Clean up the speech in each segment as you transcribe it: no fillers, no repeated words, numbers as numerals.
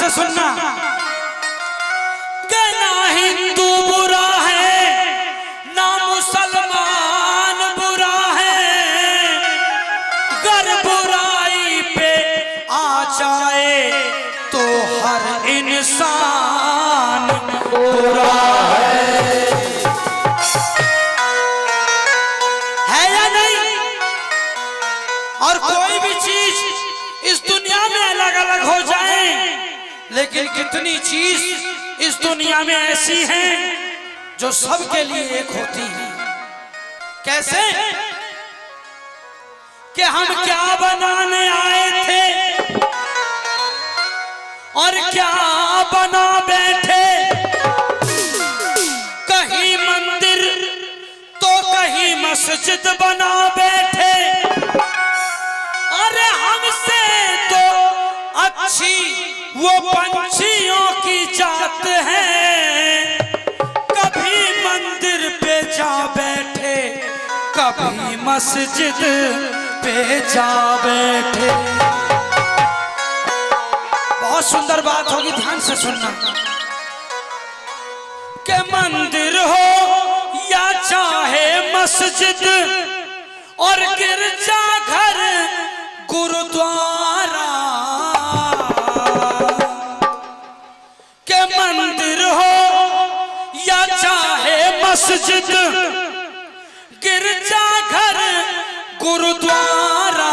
से सुनना कि ना हिंदू बुरा है ना मुसलमान बुरा है, गर बुराई पे आ जाए तो हर इंसान बुरा है या नहीं? और कोई भी चीज इस दुनिया में अलग अलग हो जाए, लेकिन कितनी चीज इस दुनिया में ऐसी हैं जो सबके लिए एक होती है। कैसे कि हम क्या बनाने आए थे और क्या बना बैठे, कहीं मंदिर तो कहीं मस्जिद बना बैठे। अरे हमसे तो अच्छी वो पंछियों की जात है, कभी मंदिर पे जा बैठे कभी मस्जिद पे जा बैठे। बहुत सुंदर बात होगी, ध्यान से सुनना कि मंदिर हो या चाहे मस्जिद और गिरजा घर गुरुद्वारा, के मंदिर हो या चाहे मस्जिद गिरजा घर गुरुद्वारा,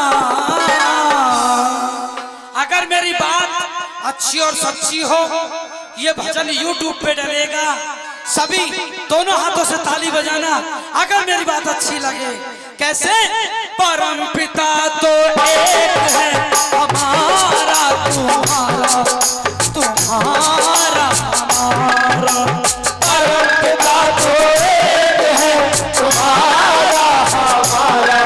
अगर मेरी बात अच्छी और सच्ची हो, ये भजन YouTube पे डलेगा, सभी दोनों हाथों से ताली बजाना अगर मेरी बात अच्छी लगे। कैसे? परम पिता तो एक है हमारा तुम्हारा, तुम्हारा हमारा। परम पिता तो एक है तुम्हारा हमारा,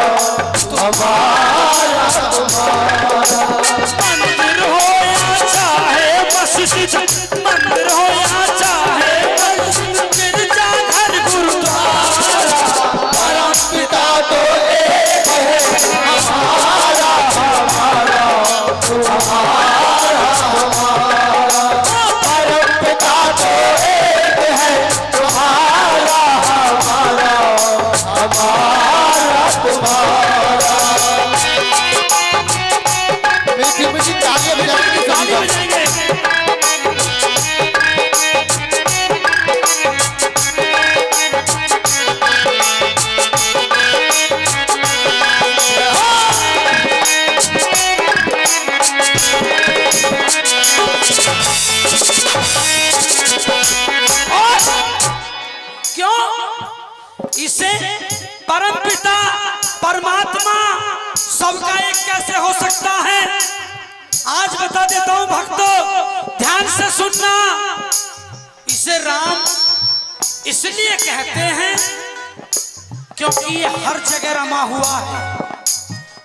तुम्हारा तुम्हारा। मंदिर हो या चाहे मस्जिद, मंदिर हो या चाहे मस्जिद, गिरजा घर गुरुद्वारा, परम पिता तो एक है हमारा हमारा, तुम्हारा हमारा। परम पिता तो एक है तुम्हारा हमारा, हमारा तुम्हारा। मीठी मीठी तालियां बजाएंगे, तालियां बजाएंगे। इसे परमपिता परमात्मा सबका एक कैसे हो सकता है? आज बता देता हूं भक्तों, ध्यान से सुनना। इसे राम इसलिए कहते हैं क्योंकि ये हर जगह रमा हुआ है,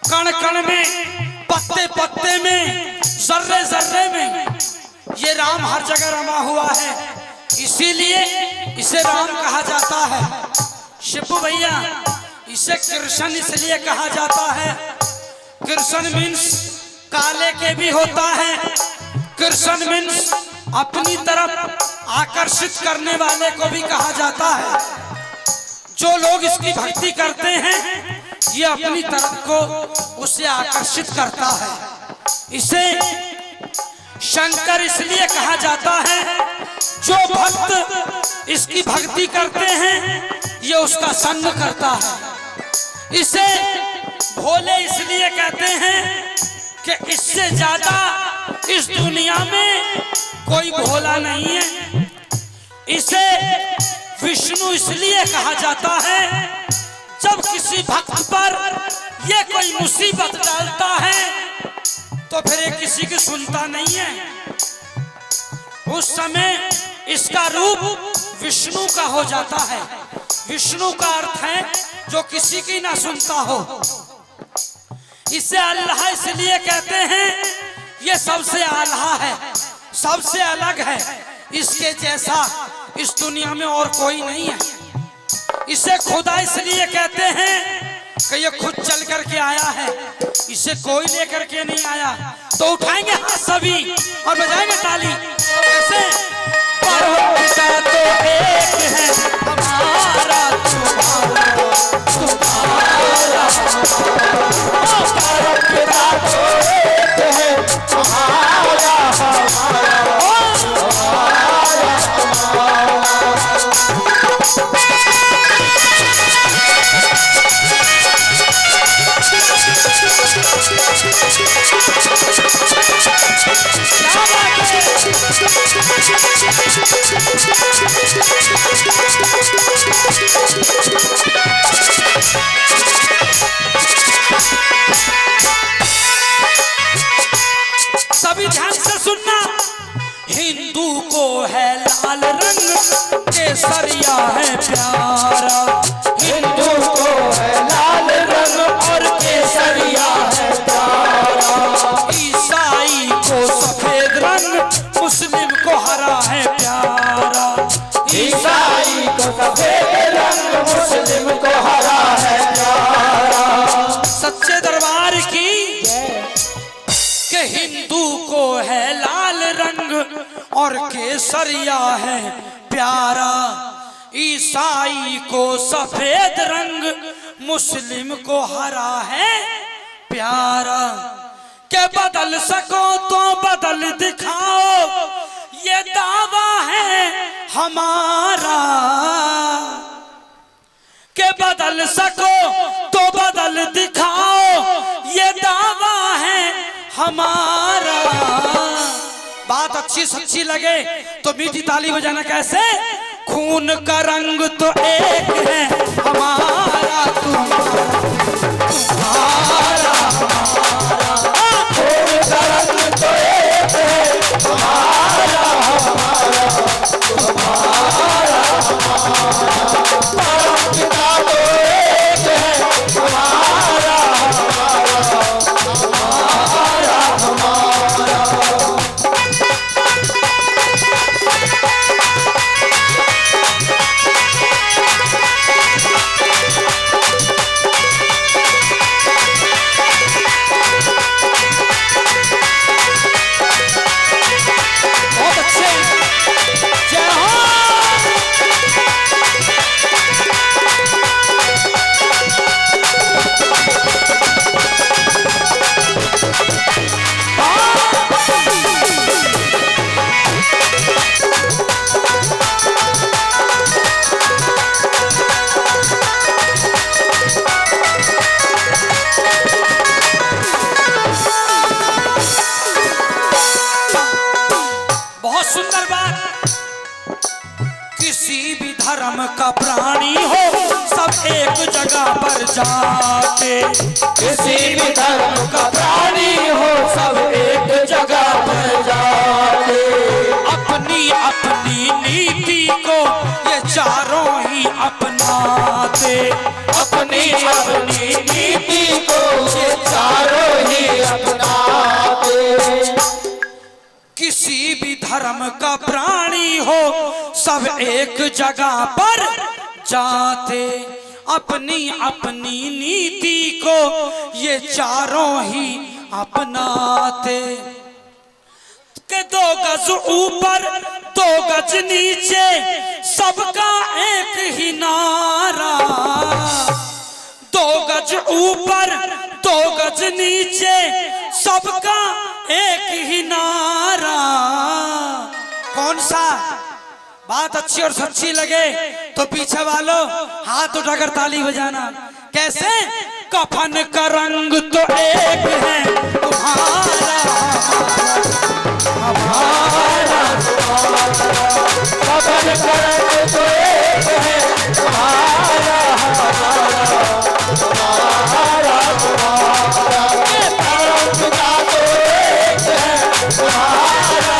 कण कण में, पत्ते पत्ते में, जर्रे जर्रे में, ये राम हर जगह रमा हुआ है, इसीलिए इसे राम कहा जाता है। शिपू भैया, इसे कृष्ण इसलिए कहा जाता है, कृष्ण मीन्स काले के भी होता है, कृष्ण मीन्स अपनी तरफ आकर्षित करने वाले को भी कहा जाता है। जो लोग इसकी भक्ति करते हैं ये अपनी तरफ को उसे आकर्षित करता है। इसे शंकर इसलिए कहा जाता है, जो भक्त इसकी भक्ति करते हैं ये उसका संग करता है। इसे भोले इसलिए कहते हैं कि इससे ज्यादा इस दुनिया में कोई भोला नहीं है। इसे विष्णु इसलिए कहा जाता है, जब किसी भक्त पर ये कोई मुसीबत डालता है तो फिर ये किसी की सुनता नहीं है, उस समय इसका रूप विष्णु का हो जाता है। विष्णु का अर्थ है जो किसी की ना सुनता हो। इसे अल्लाह इसलिए कहते हैं, ये सबसे आला है, सबसे अलग है, इसके जैसा इस दुनिया में और कोई नहीं है। इसे खुदा इसलिए कहते हैं कि ये खुद चल करके आया है, इसे कोई लेकर के नहीं आया। तो उठाएंगे हाथ सभी और बजाएंगे ताली। ऐसे परम पिता तो एक है हमारा, तुम्हारा परम पिता तो एक है हमारा, सभी ध्यान से सुनना। हिंदू को है लाल रंग, केसरिया है प्यारा। हिंदू को है लाल रंग और केसरिया है प्यारा। ईसाई को सफेद रंग, मुस्लिम को हरा है प्यारा। ईसाई को सफेद रंग, मुस्लिम को हरा है प्यारा। सच्चे दरबार की के हिंदू को है लाल रंग और केसरिया है प्यारा। ईसाई को सफेद रंग, मुस्लिम को हरा है प्यारा। के बदल सको तो बदल दिखाओ, ये दावा है हमारा। के बदल सको तो बदल दिखाओ, ये दावा है हमारा। बात अच्छी सच्ची लगे तो मीठी ताली बजाना। कैसे? खून का रंग तो एक है हमारा, तुम्हारा खून का रंग तो एक है हमारा, परम पिता तो एक है हमारा, धर्म का प्राणी हो सब एक जगह पर जाते। किसी भी धर्म का प्राणी हो सब एक जगह पर जाते। अपनी अपनी नीति को ये चारों ही अपनाते। अपनी अपनी नीति को ये चारों ही अपनाते। किसी भी धर्म का प्राणी हो सब एक जगह पर जाते। अपनी अपनी नीति को ये चारों ही अपनाते। के 2 गज ऊपर 2 गज नीचे सबका एक ही नारा। 2 गज ऊपर 2 गज नीचे सबका एक ही नारा। कौन सा? बात अच्छी और सच्ची लगे तो पीछे वालों हाथ उठाकर ताली बजाना। कैसे? कफन का रंग तो एक है तुम्हारा, हमारा, कफन का रंग तो एक है तुम्हारा, हमारा, परम पिता तो एक है तुम्हारा,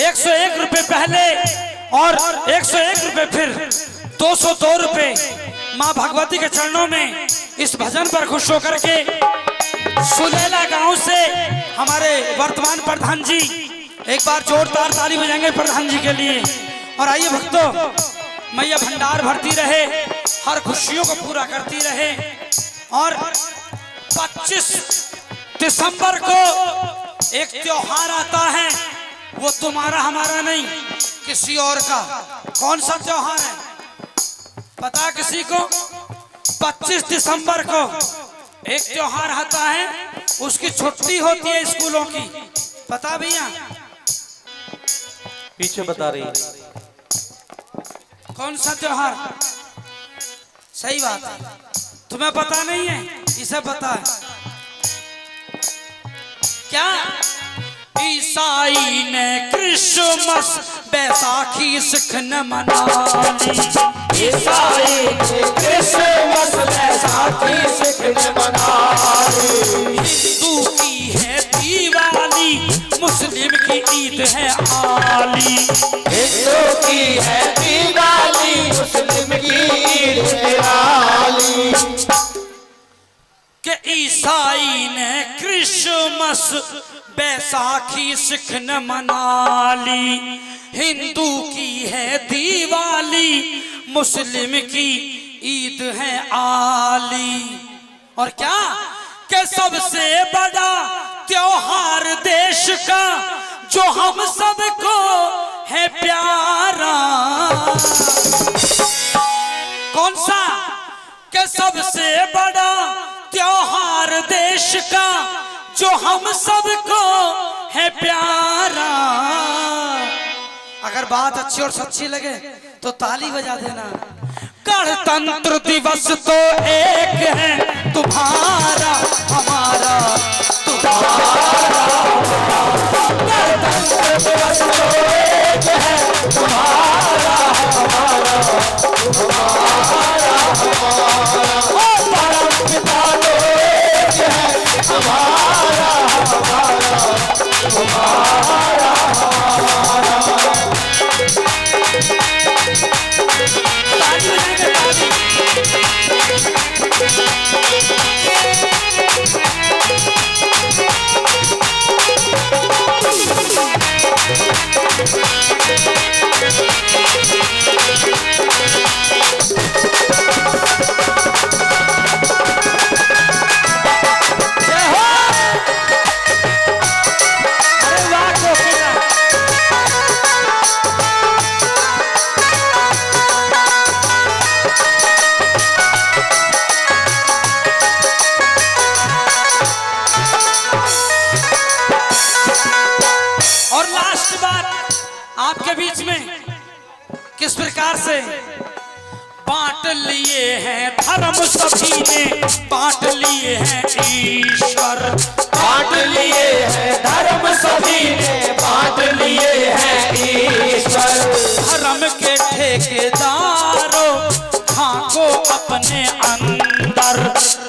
101 रुपए पहले और 101 रुपए फिर 202 रुपए माँ भगवती के चरणों में इस भजन पर खुश होकर के सुलेला गांव से हमारे वर्तमान प्रधान जी एक बार जोरदार ताली बजाएंगे प्रधान जी के लिए। और आइए भक्तों, मैया भंडार भरती रहे, हर खुशियों को पूरा करती रहे। और 25 दिसंबर को एक त्योहार आता है, वो तुम्हारा हमारा नहीं, किसी और का। कौन सा त्योहार है पता किसी को? 25 दिसंबर को एक त्योहार आता है, उसकी छुट्टी होती है स्कूलों की। पता भैया? पीछे बता रही है। कौन सा त्योहार? सही बात है, तुम्हें पता नहीं है, इसे पता है क्या? ईसाई ने क्रिसमस बैसाखी सिख ने मना ली। ईसाई ने क्रिसमस बैसाखी सिख ने मना ली। हिंदू की है दिवाली, मुस्लिम की ईद है आली। हिंदू की है दिवाली, मुस्लिम की ईद है आली। के ईसाई ने क्रिसमस बैसाखी सिख ने मना ली। हिंदू की है दिवाली, मुस्लिम की ईद है आली। और क्या के सबसे बड़ा त्योहार देश का जो हम सबको है प्यारा, कौन सा? के सबसे बड़ा त्योहार देश का जो हम सबको है प्यारा। अगर बात अच्छी और सच्ची लगे तो ताली बजा देना। गणतंत्र दिवस तो एक है, तुम्हारा हमारा तुम्हारा। गणतंत्र दिवस तो एक है, तुम्हारा हमारा तुम्हारा हमारा। परम पिता तो एक है, हमारा हमारा तुम्हारा हमारा। आपके बीच में किस प्रकार से बांट लिए हैं धर्म सभी ने, बांट लिए हैं ईश्वर। बांट लिए हैं धर्म सभी ने, बांट लिए हैं ईश्वर। धर्म के ठेकेदारों झांको अपने अंदर।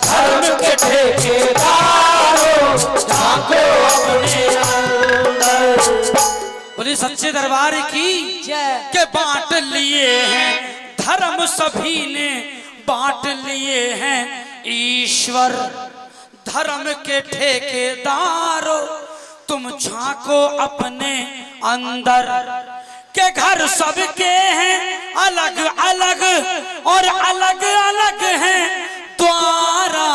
धर्म के ठेकेदारों झांको अपने अंदर। बोली सच्चे दरबार की के बांट लिए हैं धर्म सभी ने, बांट लिए हैं ईश्वर। धर्म के ठेकेदारों तुम झांको अपने अंदर। के घर सबके हैं अलग अलग और अलग अलग हैं द्वारा।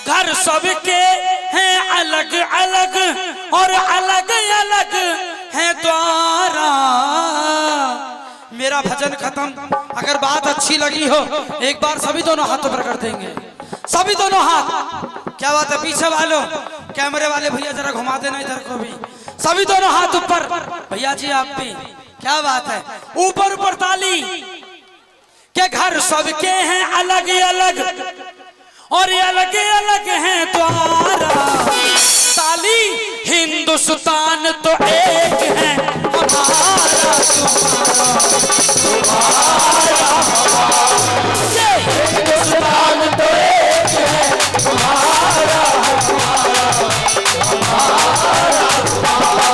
घर सबके हैं अलग अलग और अलग अलग है द्वारा। मेरा भजन खत्म। अगर बात अच्छी लगी हो एक बार सभी दोनों हाथ ऊपर कर देंगे, सभी दोनों हाथ। क्या बात है पीछे वालों, कैमरे वाले भैया जरा घुमा देना इधर को भी। सभी दोनों हाथ ऊपर, भैया जी आप भी। क्या बात है, ऊपर ऊपर ताली। के घर सबके हैं अलग अलग और अलग अलग हैं द्वारा। ताली। हिंदुस्तान तो एक है हमारा तुम्हारा हमारा। हिंदुस्तान तो एक है हमारा हमारा हमारा।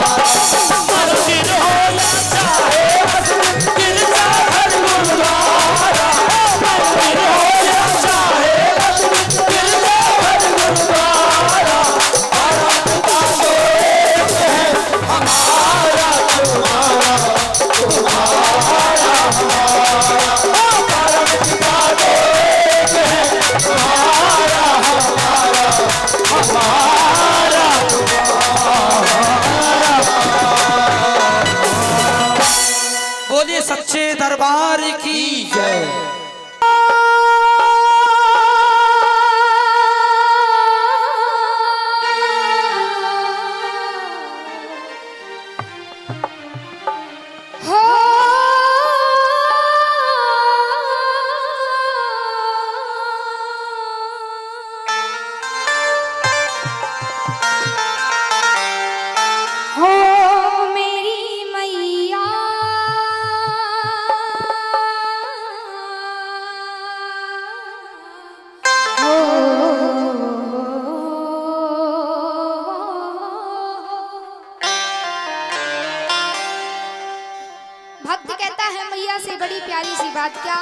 बात क्या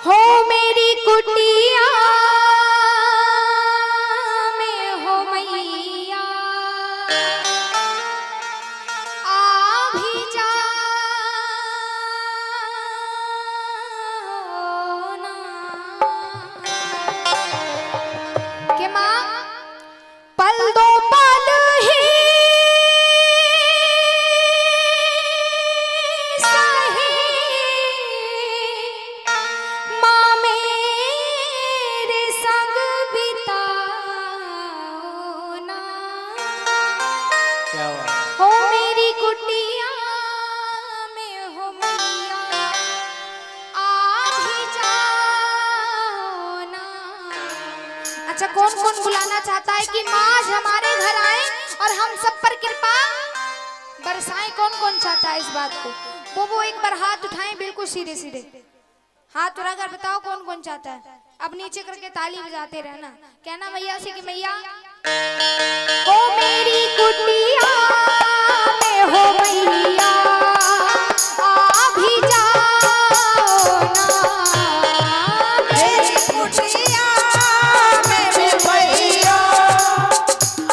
हो मेरी कुटिया में हो मैया आ भी जाओ ना के माँ पल दो पल ही सही माँ मेरे संग बिताओ ना क्या हुआ? हो मेरी कुटिया में हो मैया आ भी जाओ ना। अच्छा कौन कौन बुलाना चाहता है कि माँ आज हमारे घर आए और हम सब पर कृपा बरसाएं? कौन कौन चाहता है इस बात को? वो एक बार हाथ उठाएं बिल्कुल सीधे सीधे हाथ उठाकर बताओ कौन कौन चाहता है। अब नीचे करके ताली बजाते रहना, कहना मैया से कि मैया ओ मेरी कुटिया में हो मैया आ भी जाओ ना मेरी कुटिया में हो मैया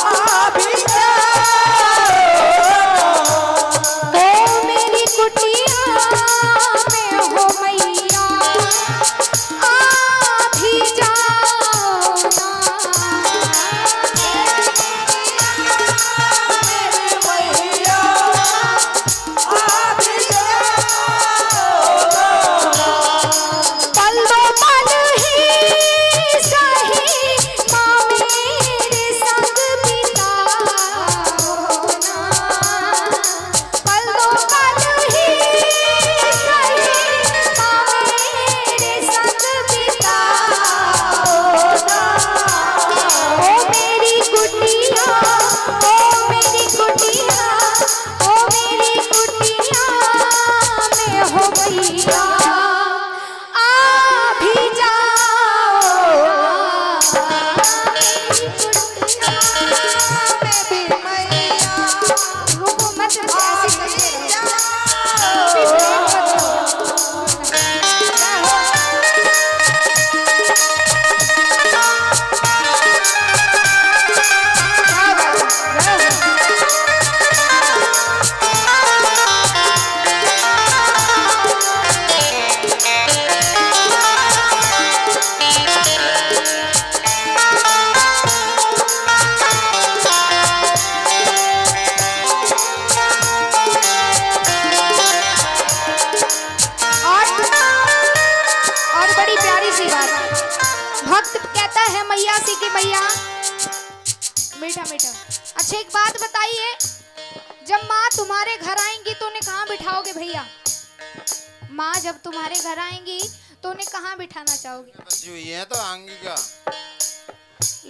आ भी जाओ। ओ मेरी कुटिया में हो मैया आ भी जाओ ना पल दो पल ही सही माँ मेरे संग बिताओ ना पल दो पल ही सही माँ मेरे संग बिताओ ना ओ मेरी कुटिया ओ मेरी कुटिया ओ मेरी कुटिया में हो मैया आ भी जाओ मेरी कुटिया में भी मैया रुको मत ऐसे करते रहो अभी प्रेम मत और बड़ी प्यारी सी बात भक्त कहता है मैया से कि मैया मीठा मीठा। अच्छा एक बात बताइए, जब माँ तुम्हारे घर आएंगी तो उन्हें कहाँ बिठाओगे भैया? माँ जब तुम्हारे घर आएंगी तो उन्हें कहाँ बिठाना चाहोगे? जो ये तो आंगी का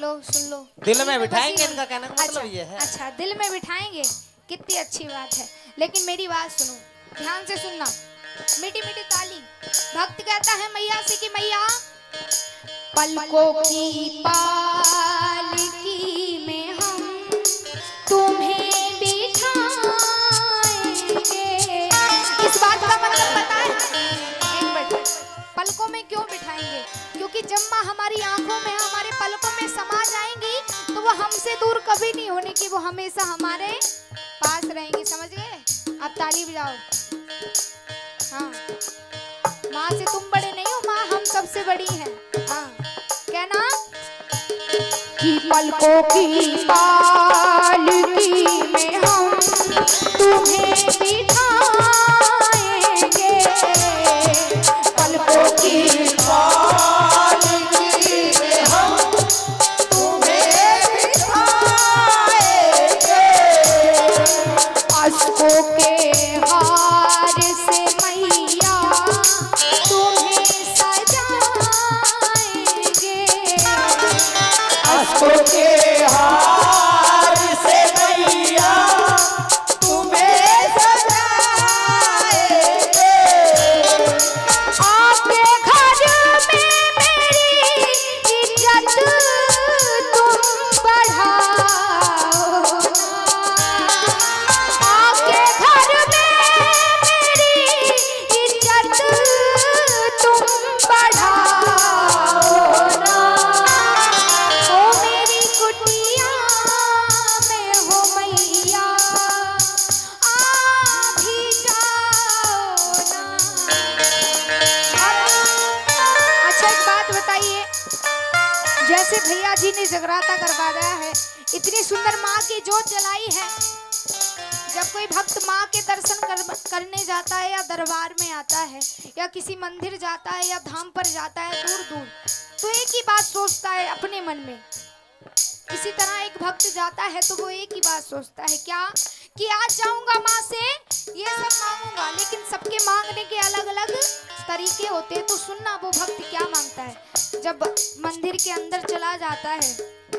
लो सुन लो, दिल में बिठाएंगे, इनका कहने का मतलब अच्छा, ये है। अच्छा दिल में बिठाएंगे, कितनी अच्छी बात है। लेकिन मेरी बात सुनो, ध्यान से सुनना, मीठी मीठी ताली। भक्त कहता है मैया से कि मैया पलकों की पालकी में हम तुम्हें बिठाएंगे। इस बात का मतलब पता है? एक मिनट, पलकों में क्यों बिठाएंगे? क्योंकि जब माँ हमारी आंखों में हमारे पलकों में समा जाएंगी तो वो हमसे दूर कभी नहीं होने की, वो हमेशा हमारे पास रहेंगी। समझ गए? अब ताली बजाओ। हाँ, माँ से तुम बड़े नहीं हो, माँ हम सबसे बड़ी हैं। हाँ, कहना कि पलकों की पालकी में हम तुम्हें बिठाएंगे। पलकों की पालकी में हम तुम्हें बिठाएंगे। अश्कों के हार से मैया तुम्हें सजाएंगे। अश्कों के हार माता जी ने जगराता करवाया है, इतनी सुंदर माँ की जोत जलाई है। जब कोई भक्त माँ के दर्शन करने जाता है या दरबार में आता है या किसी मंदिर जाता है या धाम पर जाता है दूर दूर, तो एक ही बात सोचता है अपने मन में। इसी तरह एक भक्त जाता है तो वो एक ही बात सोचता है, क्या कि आज जाऊंगा माँ से ये सब मांगूंगा, लेकिन सबके मांगने के अलग अलग तरीके होते हैं। तो सुनना वो भक्त क्या मांगता है। जब मंदिर के अंदर चला जाता है,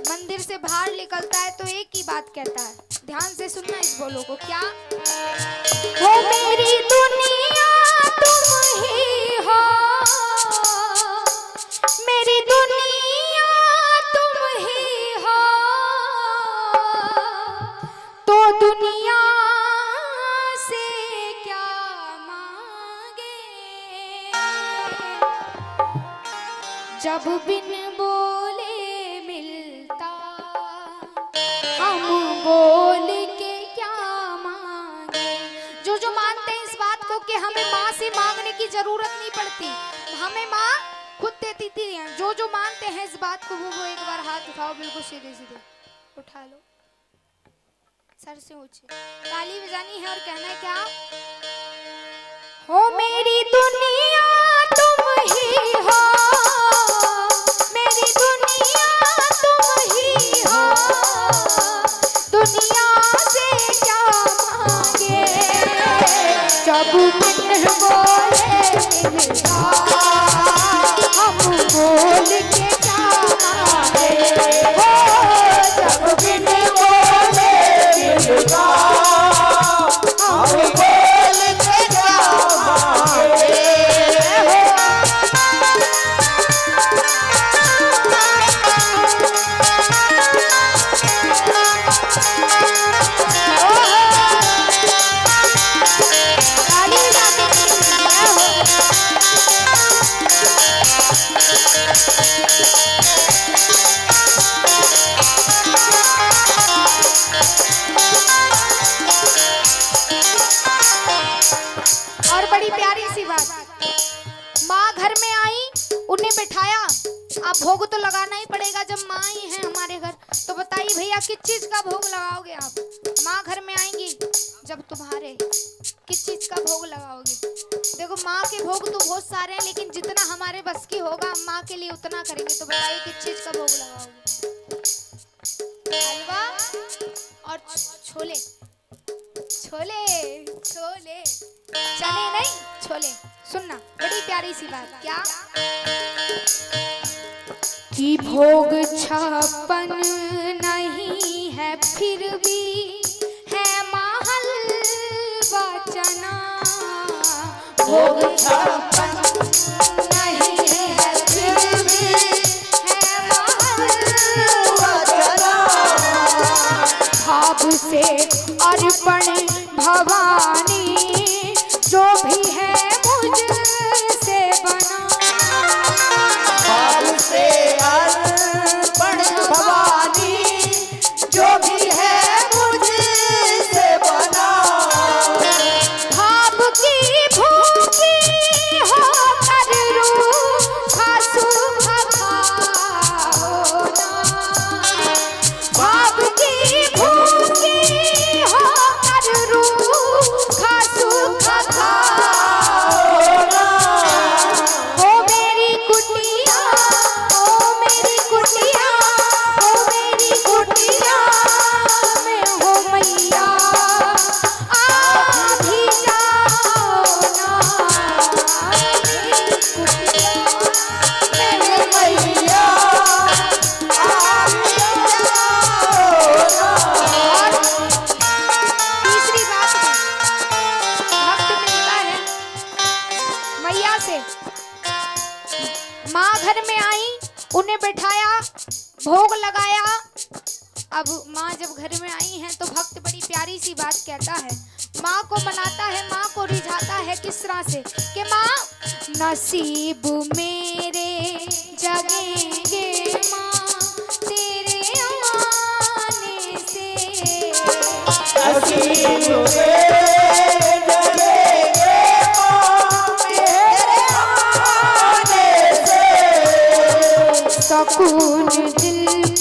मंदिर से बाहर निकलता है तो एक ही बात कहता है, ध्यान से सुनना इस बोलो को, क्या वो मेरी दुनिया तुम ही हो, मेरी दुनिया तुम ही हो, तो दुनिया से क्या मांगे, जब बिन बोले मिलता हम बोल के क्या मांगे। जो मानते हैं इस बात को कि हमें माँ से मांगने की जरूरत नहीं पड़ती, हमें माँ खुद देती थी, जो मानते हैं इस बात को वो एक बार हाथ उठाओ, बिल्कुल सीधे सीधे उठा लो, सर से ऊंचे, ताली बजानी है और कहना है क्या, हो मेरी दुनिया तुम ही हो, मेरी दुनिया तुम ही हो, दुनिया से क्या मांगे, जब बिन बोले मिलता हम बोल के क्या मांगे, जब बिन बोले मिलता हम बोल के क्या मांगे। और बड़ी प्यारी सी बात, माँ घर में आई, उन्हें बिठाया, आप भोग तो लगाना ही पड़ेगा। जब माँ आई है हमारे घर तो बताइए भैया किस चीज का भोग लगाओगे आप। माँ घर में आएंगी जब तुम्हारे, किस चीज का भोग लगाओगे। देखो माँ के भोग तो बहुत सारे हैं, लेकिन जितना हमारे बस की होगा हम माँ के लिए उतना करेंगे। तो बताइए किस चीज का भोग लगाओगे। हलवा और छोले, छोले छोले, चने नहीं छोले। सुनना बड़ी प्यारी सी बात, क्या कि भोग 56 नहीं है फिर भी है महलवा चना, भोग 56 नहीं है फिर भी है महलवा चना, भाव से अर्पण भवानी जो भी है मुझसे बना, भाव से अर्पण भवानी जो भी है मुझसे बना, भाव की भूखी होकर रूखा सूखा खाओ ना, भाव की भूखी होकर रूखा सूखा खाओ ना, ओ मेरी कुटिया, ओ मेरी कुटिया, ओ मेरी कुटिया में हो मैया, आ भी जाओ ना, मेरी कुटिया में हो मैया, आ भी जाओ ना। और तीसरी बात है, भक्त मिलता है मैया से, माँ घर में आई, उन्हें बैठाया, भोग लगाया। अब माँ जब घर में आई हैं तो भक्त बड़ी प्यारी सी बात कहता है, माँ को मनाता है, माँ को रिझाता है। किस तरह से कि माँ नसीब मेरे जगेंगे माँ तेरे आने से, नसीब मेरे जगेंगे माँ तेरे आने से, सकून दिल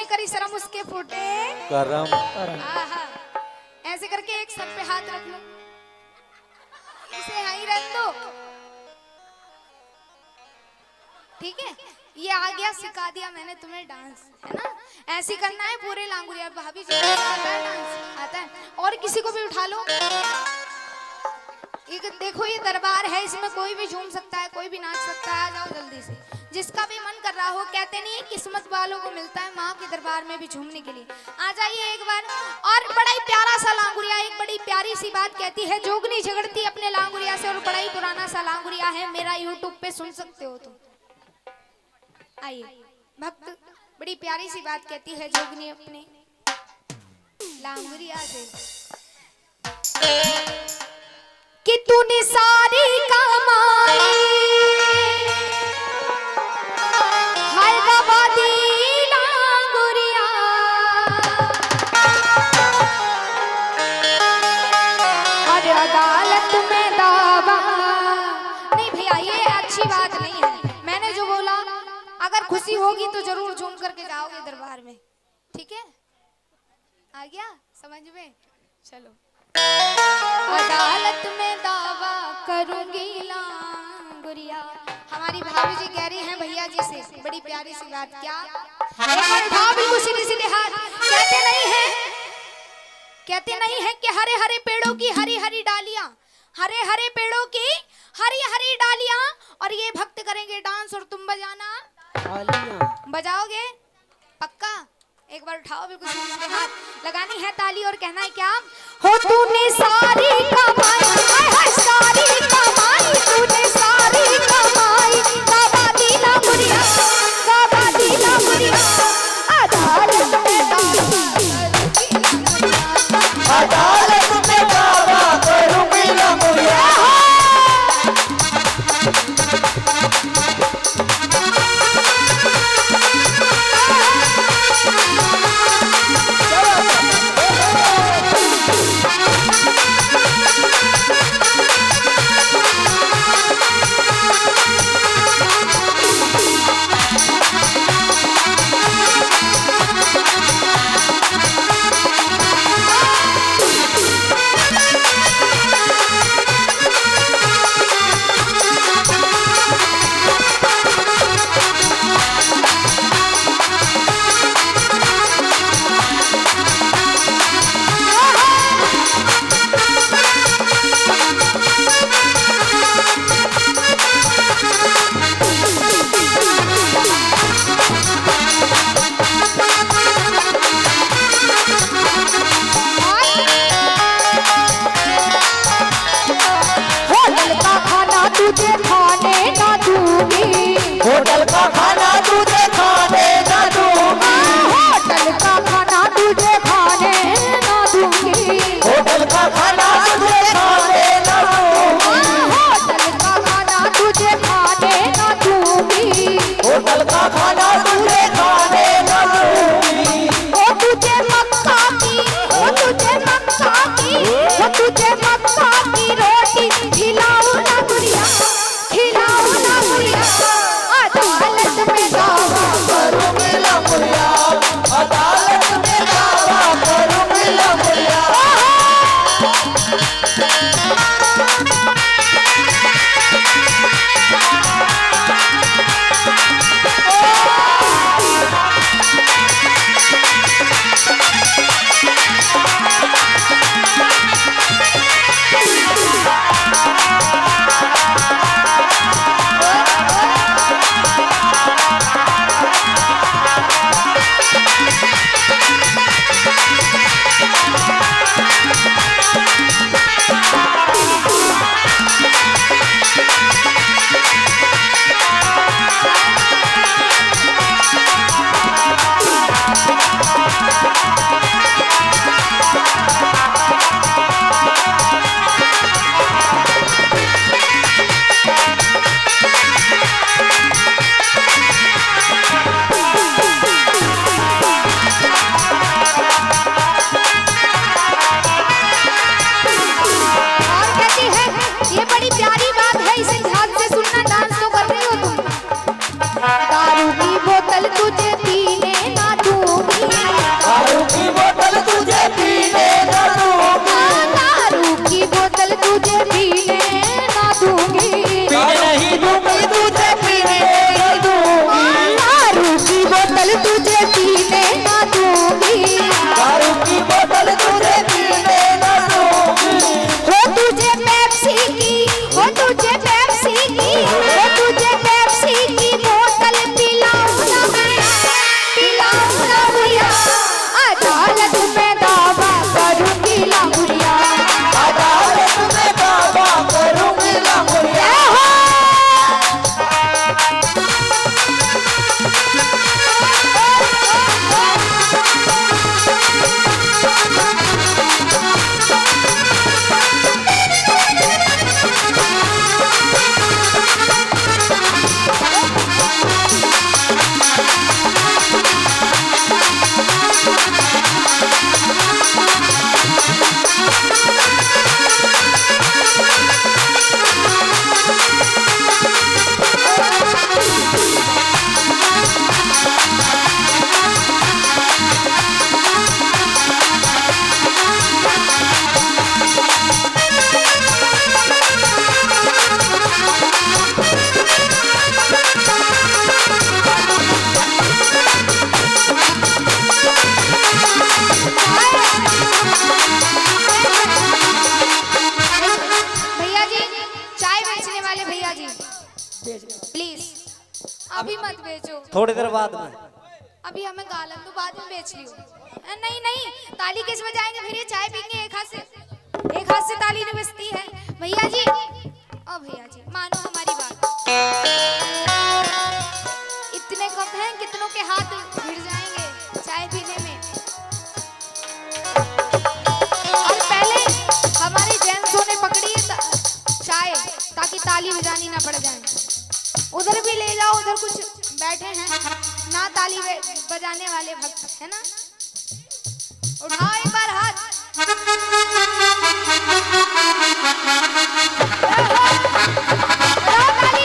जिसने करी शर्म उसके फूटे करम। आहा। ऐसे करके एक सर पे हाथ रख लो, इसे यहीं रख दो, ठीक है। ये आ गया, सिखा दिया मैंने तुम्हें डांस, है ना। ऐसे करना है पूरे लांगुरिया। भाभी जी आता है डांस? आता है। और किसी को भी उठा लो। एक देखो ये दरबार है, इसमें कोई भी झूम सकता है, कोई भी नाच सकता है। आ जाओ जल्दी से, जिसका भी मन कर रहा हो। कहते नहीं किस्मत वालों को मिलता है माँ के दरबार में भी झूमने के लिए। आ जाइए एक बार। और बड़ा ही प्यारा सा लांगुरिया, एक बड़ी प्यारी सी बात कहती है, जोगनी झगड़ती अपने लांगुरिया से, और बड़ा ही पुराना सा लांगुरिया है, मेरा यूट्यूब पे सुन सकते हो तुम। आइए भक्त, बड़ी प्यारी सी बात कहती है जोगनी अपने लांगुरिया से कि तूने सारी कमाई हैदराबादी लांगुरिया, और अदालत में दावा। नहीं भैया ये अच्छी बात नहीं है। मैंने जो बोला, अगर खुशी होगी तो जरूर झूम करके जाओगे दरबार में, ठीक है। आ गया समझ में? चलो। अदालत में दावा करूंगी लांगुरिया। हमारी भाभी जी कह रही हैं भैया जी से बड़ी प्यारी सी बात। क्या? भाभी को सीधे सीधे हाथ। कहते नहीं है कि हरे हरे पेड़ों की हरी हरी डालियां, हरे हरे पेड़ों की हरी हरी डालियां। और ये भक्त करेंगे डांस और तुम बजाना बजाओगे पक्का? एक बार उठाओ बिल्कुल सीधे हाथ। लगानी है ताली और कहना है क्या? हो तूने सारी कमाई, हाय सारी कमाई, तूने सारी कमाई, गाबादी लांगुरिया, गाबादी लांगुरिया। अदालत में दावा करूंगी, अदालत में दावा करूंगी लांगुरिया। थोड़ी देर बाद में। अभी हमें गालन तो बाद में बेच लियो। नहीं नहीं, ताली किस बजाएंगे फिर? ये चाय पीएंगे एक हाथ से ताली नहीं बजती है। भैया जी, ओ भैया जी, मानो हमारी बात। इतने कप हैं, कितनों के हाथ भिड़ जाएंगे चाय पीने में। और पहले हमारे जेंट्सों ने पकड़ी है चाय, ताकि ताली बजानी ना पड़ जाए। उधर भी ले जाओ, उधर कुछ बैठे हैं ना ताली बजाने वाले भक्त, है ना? उठाओ एक बार हाथ। बजाओ ताली।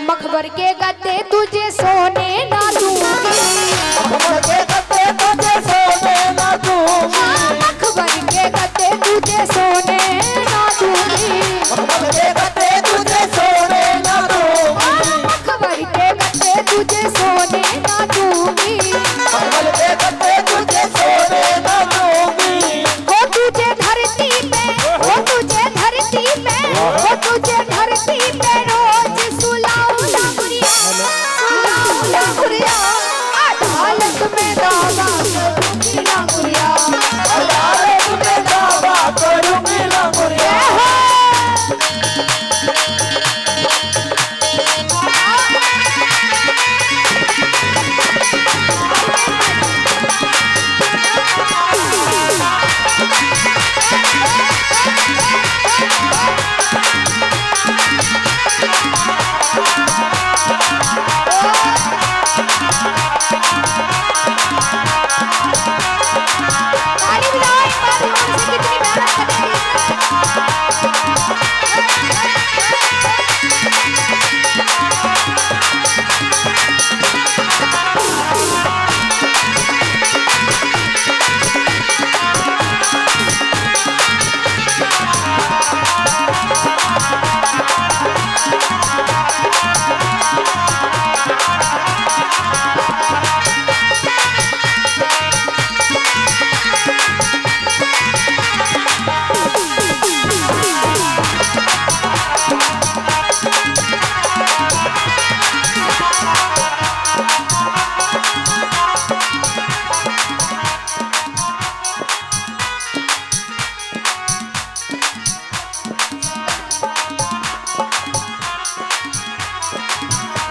मखबर के गद्दे तुझे सोने ना दूंगी, मखबर के गद्दे तुझे सोने ना दूंगी, मखबर के गद्दे तुझे सोने ना दूंगी, मखबर के गद्दे तुझे सोने ना दूंगी, मखबर के गद्दे तुझे सोने ना दूंगी, मखबर के गद्दे तुझे सोने ना दूंगी। हो तुझे धरती पे, हो तुझे धरती पे, हो तुझे धरती पे रोज सुलाऊं डांगुरिया, सुलाऊं डांगुरिया, अदालत में दावा करूंगी डांगुरिया, अदालत में दावा करूंगी डांगुरिया। ताली बजाओ एक बार, हमसे कितनी मेहनत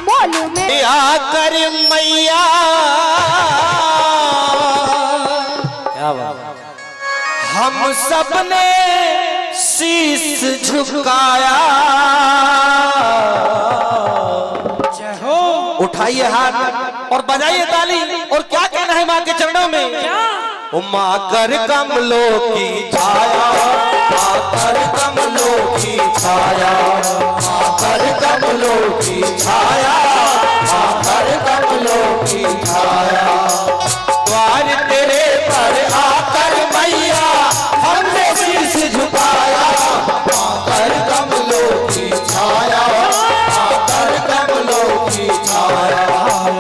बोलूं मैं दिया कर मैया, क्या बात, हम सबने शीश झुकाया। उठाइए हाथ और बजाइए ताली। और क्या कहना है माँ के चरणों में? माँ कर कमलों की छाया, माँ कर कमलों की छाया, माँ कर कमलों की छाया, माँ कर कमलों की छाया। द्वार तेरे पर आकर मैया हमने शीश झुकाया। माँ कर कमलों की छाया, माँ कर कमलों की छाया,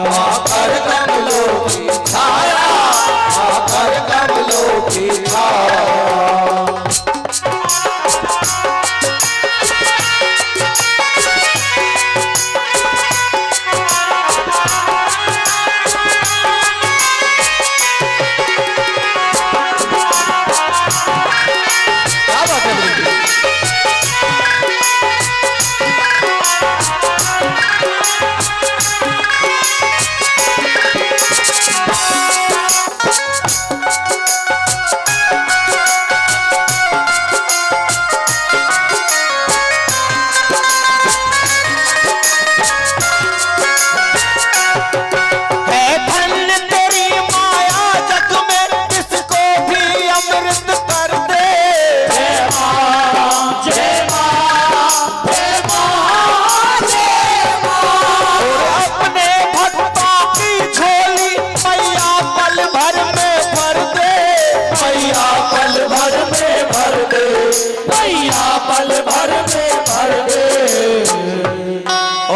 माँ कर कमलों की छाया, माँ कर कमलों की छाया।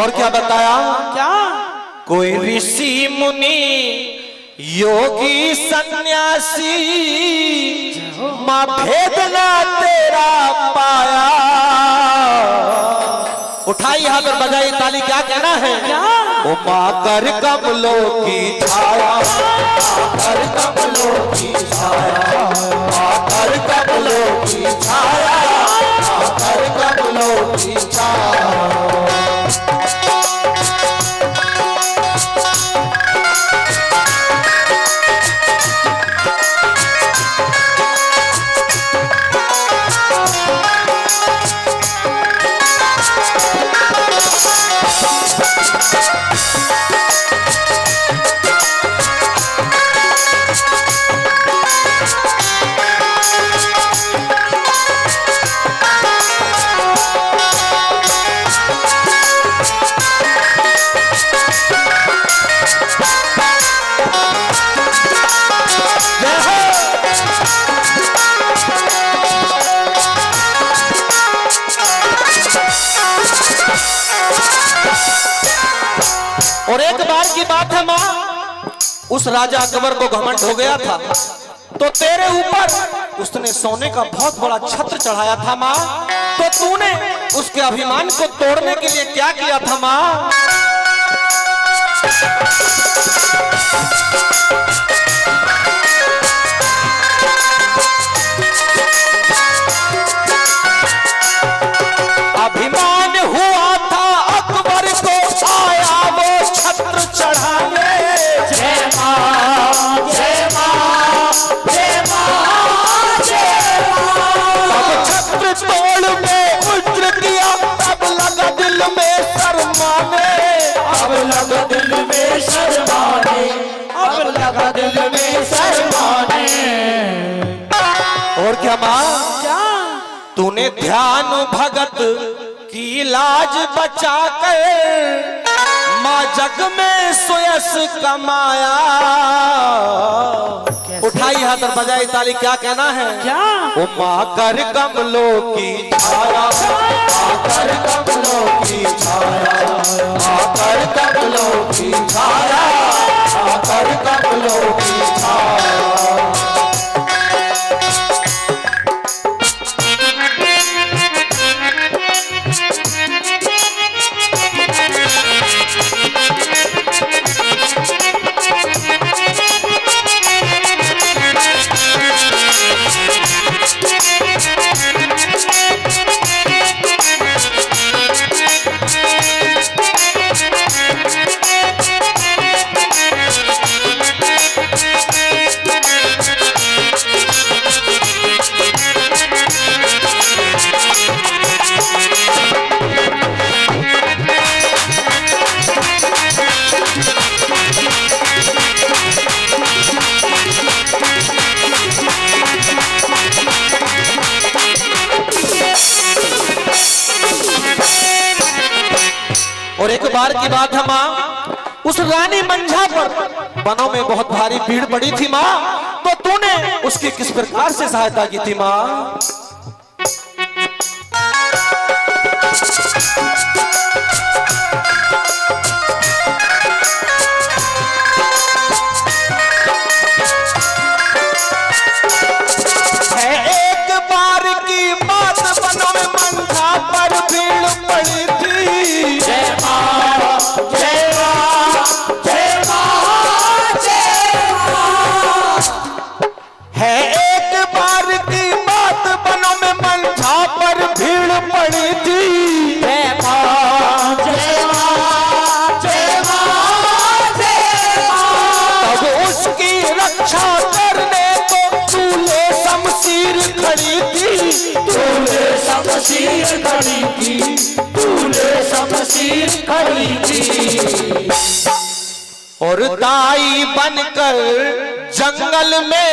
और क्या बताया? क्या? कोई ऋषि मुनि योगी सन्यासी माँ भेद ना तेरा पाया। उठाई हाथ और बजाई ताली, क्या कहना है? ओ माँ कर कमलों की छाया, कर कमलों की छाया, कर कमलों की छाया, कर कमलों की छाया। और एक बार की बात है माँ, उस राजा अकबर को घमंड हो गया था, तो तेरे ऊपर उसने सोने का बहुत बड़ा छत्र चढ़ाया था माँ। तो तूने उसके अभिमान को तोड़ने के लिए क्या किया था माँ? अभिमान हुआ था अकबर को, आया वो छत्र चढ़ाने। जय मां, जय मां, जय मां, जय मां। अब छत्र तोड़ में उज्र किया, अब लगा दिल में शर्माने, अब लगा दिल में शर्माने, अब लगा दिल में शर्माने। और क्या मां? क्या? तूने ध्यान भगत की लाज बचा कर माँ जग में सुयस कमाया। उठाई हाथ और बजाई ताली, क्या कहना है? क्या? ओ माँ कर कमलों की छाया, माँ कर कमलों की छाया, माँ कर कमलों की छाया, माँ कर कमलों की छाया। और एक बार की बात है माँ, उस रानी मंझा पर वनों में बहुत भारी भीड़ पड़ी थी माँ। तो तूने उसकी किस प्रकार से सहायता की थी माँ? है एक बार की बात, वनों में मंझा पर भीड़ पड़ी थी। जय मां, जय मां, जय मां, जय मां। है एक बार की बात, वनों में मंझा पर भीड़ पड़ी थी। जय मां, जय मां, जय मां, जय मां। तब उसकी रक्षा करने को तूने शमशीर खड़ी थी, तूने शमशीर खड़ी थी, तूने शमशीर खड़ी थी। और दाई बनकर जंगल में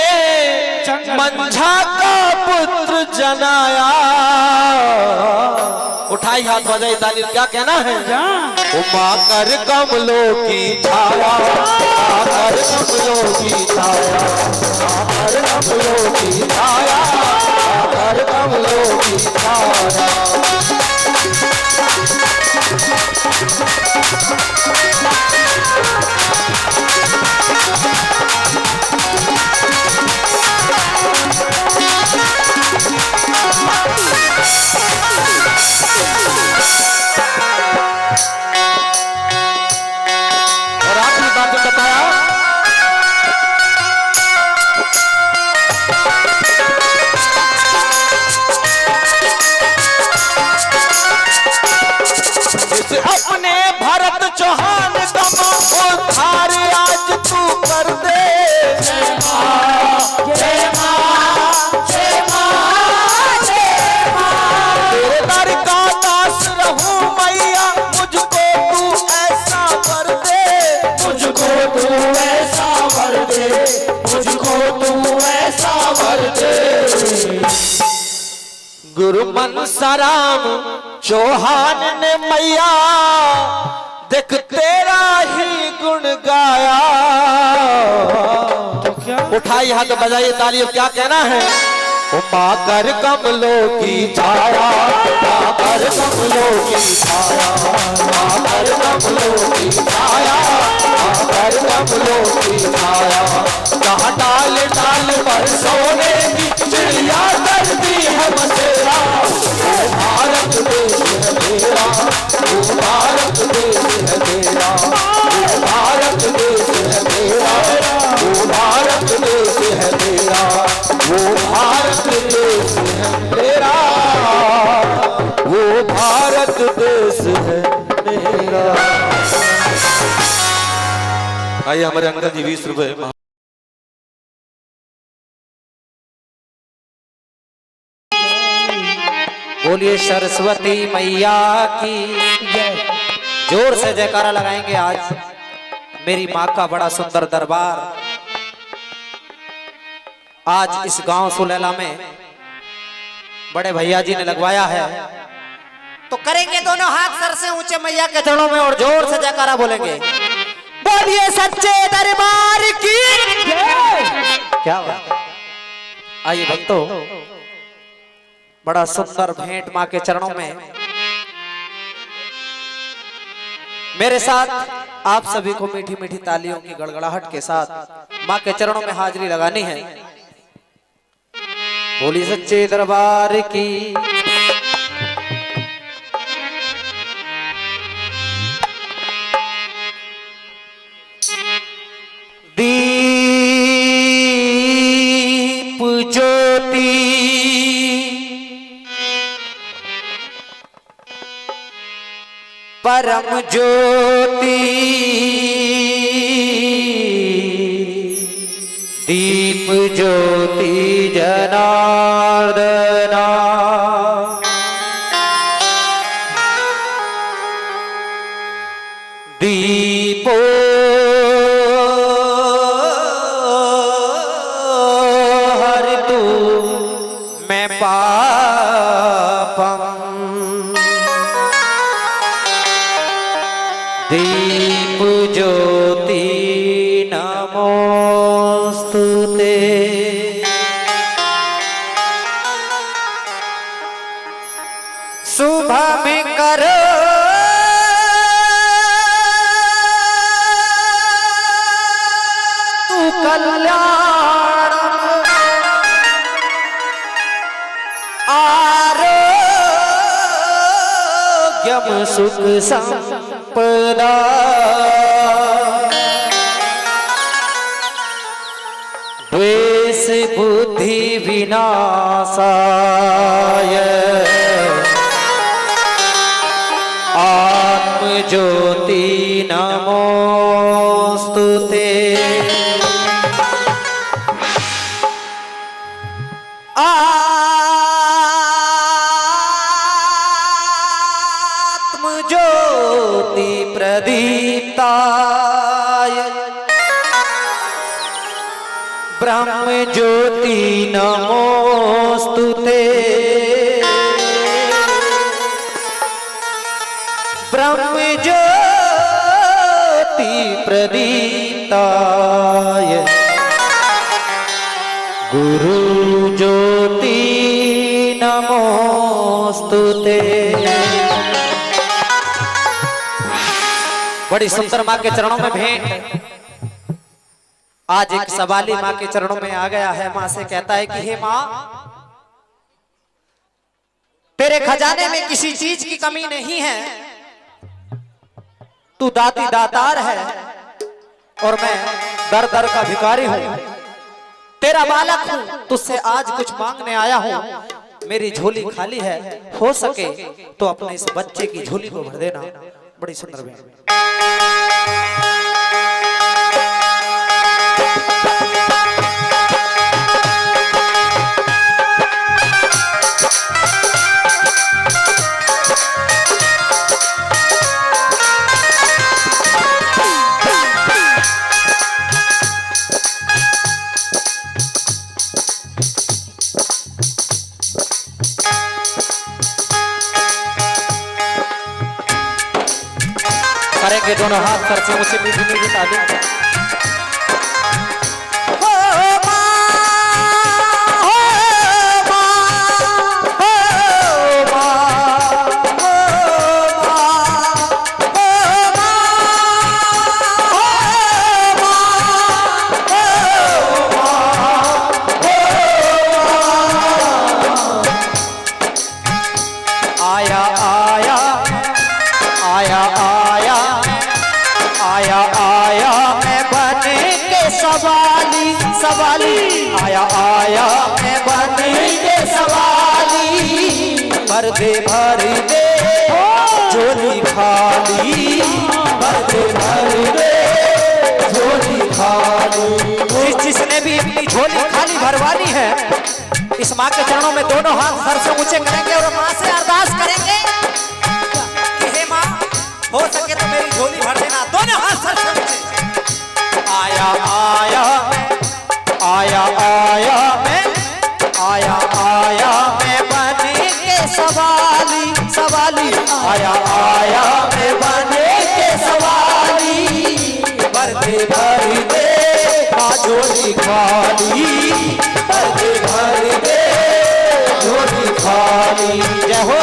मंझा का पुत्र जनाया। उठाई हाथ बजाई ताली, क्या कहना है? उमा कर कमलों की छाया, कर कमलों की छाया, कर कमलों की छाया, कर कमलों की छाया। और आखिरी बात जो बताया, इसे अपने भरत चौहान का उद्धार आज तू कर दे। जय मां, जय मां, जय मां, जय मां। तेरे दर का दास रहूं मैया, मुझको तू ऐसा कर दे, मुझको तू ऐसा कर दे, मुझको तू ऐसा कर दे। गुरु मनसाराम चौहान ने मैया देख तेरा ही गुण गाया। तो क्या उठाई हाथ बजाइए ताली, अब क्या कहना है? माँ कर कमलों की छाया, माँ कर कमलों की छाया, माँ कर कमलों की छाया, माँ कर कमलों की छाया। कहाँ डाल डाल पर सोने की चिड़िया करती है बसेरा। वो भारत देश है मेरा, वो भारत देश है मेरा, वो भारत देश है मेरा, वो भारत देश है मेरा, वो भारत देश है मेरा, वो भारत देश है मेरा। आइए हमारे अंकल जी 20 रुपए। बोलिए सरस्वती मैया की जय। जोर से जयकारा लगाएंगे। आज मेरी माँ का बड़ा सुंदर दरबार आज इस गांव सुलेला में बड़े भैया जी ने लगवाया है, तो करेंगे दोनों हाथ सर से ऊंचे मैया के चरणों में और जोर से जयकारा बोलेंगे। बोलिए सच्चे दरबार की जय। क्या बात है। आइए भक्तों, बड़ा सुंदर भेंट मां के चरणों में मेरे साथ आप सभी को मीठी मीठी तालियों की गड़गड़ाहट के साथ मां के चरणों में हाजिरी लगानी है। बोली सच्चे दरबार की। दीप ज्योति परम ज्योति, दीप ज्योति जनार्दना। दीपो हरितु मैं पापम, दीप ज्योति नमोस्तुते। सुबह में करो तू कल्याण, आरोग्यम सुख संपदा। द्वेष बुद्धि विनाशाय, आत्म ज्योति नमोस्तुते। आत्म ज्योति प्रदीप्ताय, ब्रह्म ज्योति नमोस्तुते। ब्रह्म ज्योति प्रदीप्ताय, गुरु ज्योति नमोस्तुते। बड़ी सुंदर माँ के चरणों में भेंट। आज एक सवाली माँ के चरणों में आ गया है। माँ से कहता है कि हे माँ, तेरे खजाने में किसी चीज की कमी नहीं है, तू दाती दातार है और मैं दर दर का भिखारी हूं, तेरा बालक हूं, तुझसे आज कुछ मांगने आया हूं। मेरी झोली खाली है, हो सके तो अपने इस बच्चे की झोली को भर देना। बड़ी सुंदर भेंट। करेंगे दोनों हाथ सर से ऊंचे मीठी मीठी ताली। सवाली आया आया मैं बन के सवाली, भर दे झोली खाली, भर दे झोली खाली। जिसने भी अपनी झोली खाली भरवानी है, इस माँ के चरणों में दोनों हाथ सर से ऊंचे करेंगे और माँ से अरदास करेंगे कि हे माँ, हो सके तो मेरी झोली भर देना। दोनों हाथ सर से ऊंचे। आया आया आया आया मैं बन के सवाली, सवाली आया आया मैं बन के सवाली, भर दे झोली खाली, भर दे झोली खाली। जय हो।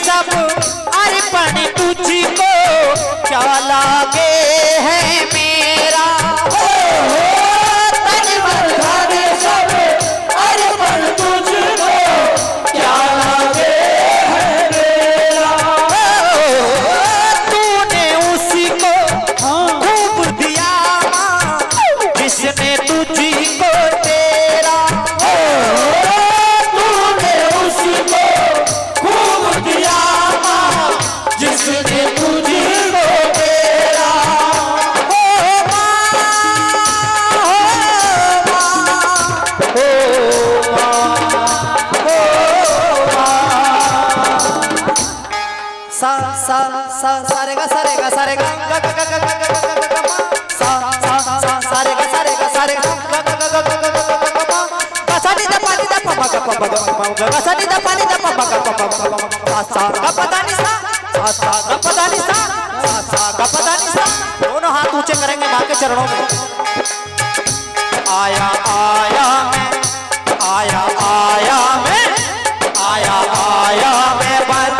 सब अर्पण तुझको क्या लागे है मेरा, तन मन धन सब अर्पण तुझको क्या लागे है मेरा। तूने उसी को खूब दिया जिसने तुझको तेरा, तूने उसी को जिसने तुझको तेरा। सा सा सा सारे गा सारे गा सारे गा गा गा गा गा गा गा गा सा सा सा सारे गा सारे गा सारे गा गा गा गा गा गा गा सानी दा पानी दा पा गा पा गा गा सानी दा पानी दा पा गा पा पा सा गा पता नहीं सा सा गा पता नहीं सा गा पता नहीं सा। दोनों हाथ ऊंचे करेंगे मां के चरणों में। आया आया मैं आया आया मैं आया आया मैं बन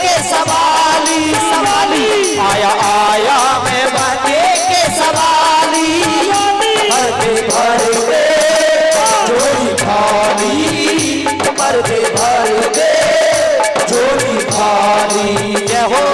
के सवाली, सवाली आया आया मैं बन के सवाली, भर दे झोली खाली, भर दे झोली खाली। जय हो।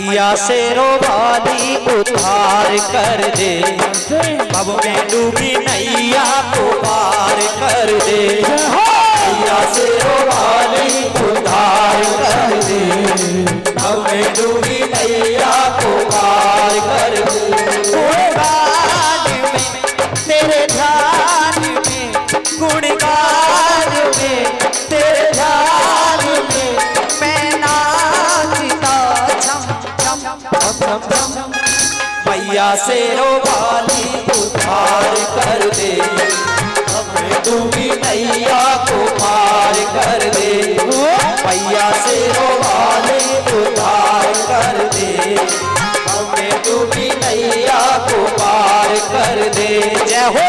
मैया से रोवाली उद्धार कर दे, अब में डूबी नैया को पार कर दे। मैया से रोवाली उद्धार कर दे, अब में डूबी नैया को पार कर दे। गुणगान में तेरे ध्यान में, गुणगान में तेरे ध्यान में मैं नाचता मैया से रोवाली उद्धार कर दे, अब डूबी नैया को पार कर दे। मैया से रोवाली उद्धार कर दे, अब डूबी नैया को पार कर दे। जय हो।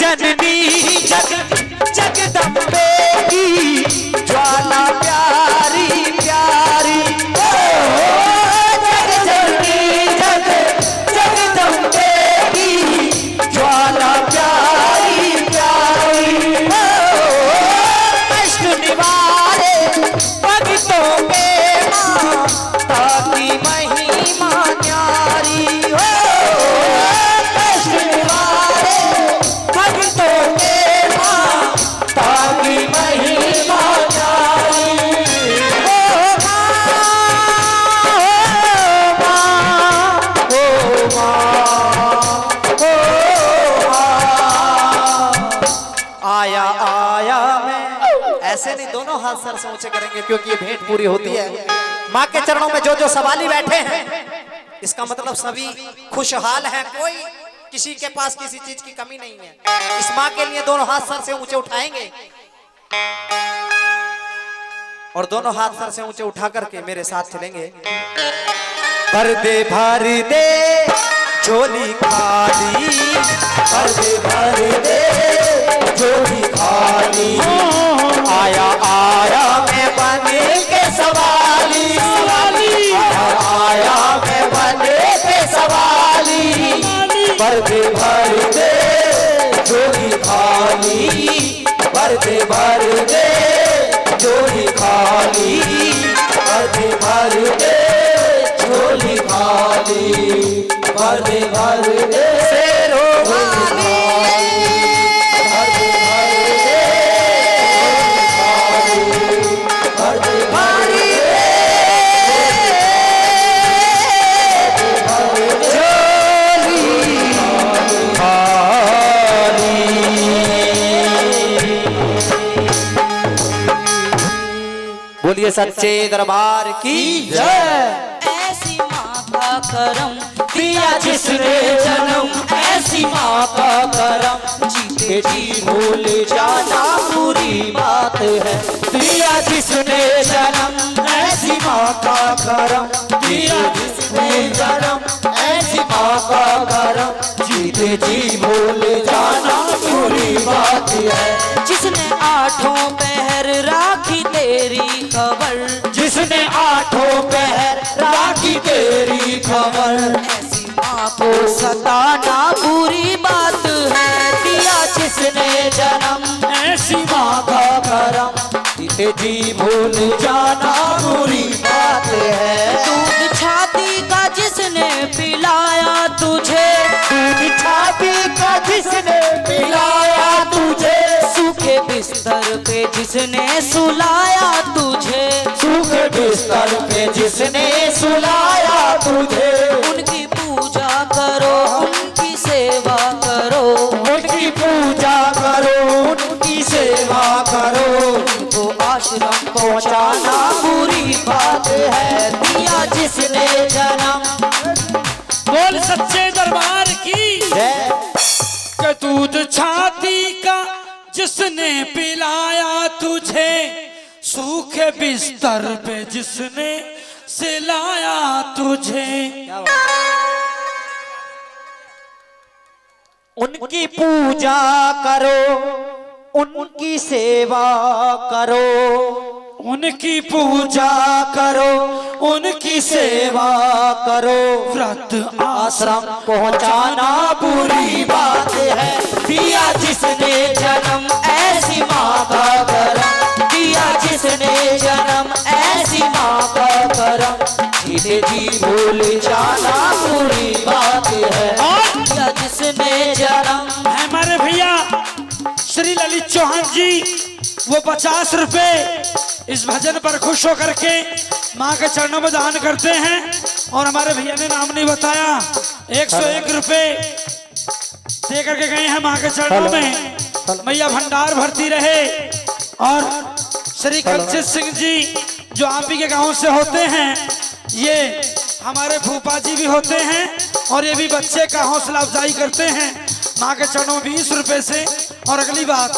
जननी जगदम्बे की ज्वाला प्यारी प्यारी, जग जननी जगदम्बे की ज्वाला प्यारी प्यारी। कष्ट निवारे भक्तों के माता की महिमा न्यारी हो। कष्ट निवारे भक्तों के माता की महिमा न्यारी। ओ आया आया मैं। ऐसे नहीं, दोनों हाथ सर से ऊंचे करेंगे क्योंकि ये भेंट पूरी होती है। माँ के चरणों में जो जो सवाली बैठे हैं, इसका मतलब सभी खुशहाल हैं, कोई किसी के पास किसी चीज की कमी नहीं है। इस माँ के लिए दोनों हाथ सर से ऊंचे उठाएंगे और दोनों हाथ सर से ऊंचे उठा करके मेरे साथ चलेंगे। भर दे झोली खाली, भर दे झोली खाली। आया आया मैं बन के सवाली, आया मैं बन के सवाली। भर दे झोली खाली, भर दे झोली खाली, भर दे झोली खाली, भर दे शेरो वाली। बोलिए सच्चे दरबार की जय। ऐसी माँ का करम दिया जिसने जन्म, ऐसी माँ का करम जीते जी भूल जाना बुरी बात है। दिया जिसने जन्म, ऐसी माँ का करम, दिया जिसने जन्म, ऐसी माँ का करम जीते जी भूल जाना बुरी बात है। जिसने आठों पहर राखी तेरी खबर, जिसने आठों पहर राखी तेरी खबर, ऐसी माँ को सताना बुरी बात है। दिया जिसने जन्म, ऐसी माँ का करम जीते जी भूल जाना बुरी बात है। दूध छाती का जिसने पिलाया तुझे, दूध छाती का जिसने पिलाया तुझे, सूखे बिस्तर पे जिसने सुलाया तुझे, सूखे बिस्तर पे जिसने सुलाया तुझे, उनकी पूजा करो, उनकी सेवा करो, उनकी पूजा करो, उनकी सेवा करो। उनको आश्रम पहुँचाना बुरी बात है। दिया जिसने जन्म। बोल सच्चे दरबार की जय। कि दूध छाती का जिसने पिलाया तुझे, सूखे बिस्तर पे जिसने से लाया तुझे। उनकी पूजा करो, उनकी सेवा करो, उनकी पूजा करो, उनकी सेवा करो। व्रत आश्रम पहुंचाना बुरी बात है। दिया जिसने जन्म ऐसी माँ का करम, दिया जिसने जन्म ऐसी माँ का करम। जीते जी भूल जाना बुरी बात है। दिया जिसने जन्म। हमारे भैया श्री ललित चौहान जी वो 50 रुपए इस भजन पर खुश होकर के माँ के चरणों में दान करते हैं। और हमारे भैया ने नाम नहीं बताया, 101 रुपए दे करके गए हैं माँ के चरणों में। मैया भंडार भरती रहे। और श्री कलचित सिंह जी जो आप ही के गांव से होते हैं, ये हमारे फूफा जी भी होते हैं और ये भी बच्चे का हौसला अफजाई करते हैं माँ के चरणों में 20 रुपए से। और अगली बात,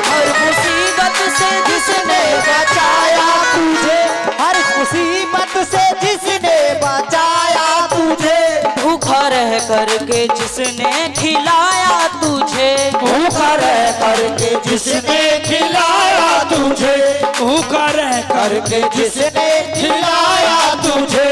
हर मुसीबत से जिसने बचाया तुझे, हर मुसीबत से जिसने बचाया तुझे। भूखा रह करके जिसने खिलाया तुझे, भूखा रह करके जिसने खिलाया तुझे, भूखा रह करके जिसने खिलाया तुझे।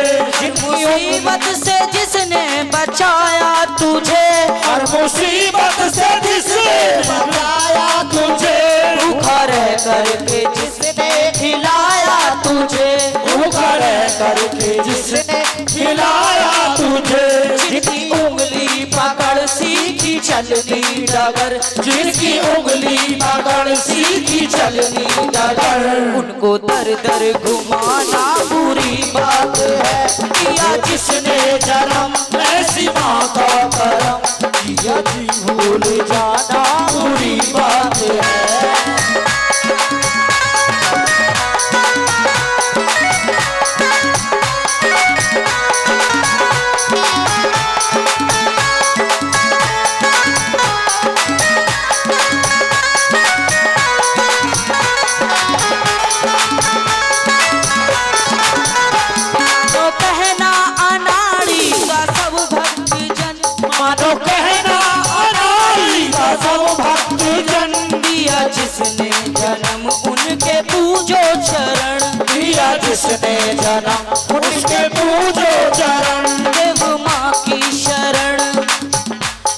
मुसीबत से जिसने बचाया तुझे, हर मुसीबत से जिसने बचाया तुझे। भूखा रह करके जिसने खिलाया तुझे, भूखा रह करके जिसने खिलाया तुझे। जिनकी उंगली पकड़ सीखी चलनी डगर, जिनकी उंगली पकड़ सीखी चलनी डगर। उनको दर दर घुमाना बुरी बात है। किया जिसने जन्म ऐसी माँ का करम, किया जी भूल जाना बुरी बात है। तो कहना अनाड़ी का सब भक्तजन, मानो कहना अनाड़ी का सब भक्तजन। दिया जिसने जन्म उनके पूजो चरण, दिया जिसने जन्म उसके पूजो चरण। देव माँ की शरण,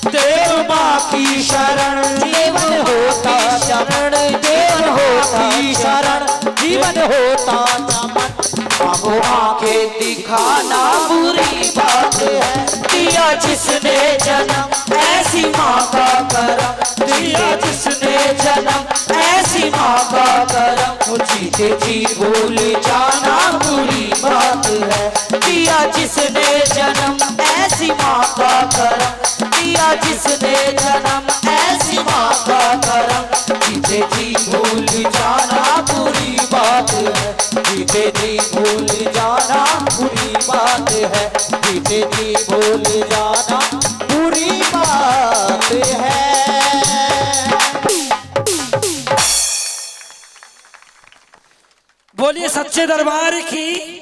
देव माँ की शरण। जीवन होता शरण, देव होता शरण। जीवन होता चमन, आपको आंखें दिखाना बुरी बात है। दिया जिसने जन्म ऐसी माँ का करम, दिया जिसने जन्म ऐसी माँ का करम। जीते जी भूल जाना बुरी बात है। दिया जिसने जन्म ऐसी माँ का करम, दिया जिसने जन्म ऐसी माँ का करम। जीते जी भूल जाना बुरी बात है। जीते जी भूल जाना बुरी बात है। जीते जी भूल जाना बुरी बात है। बोलिए सच्चे दरबार की।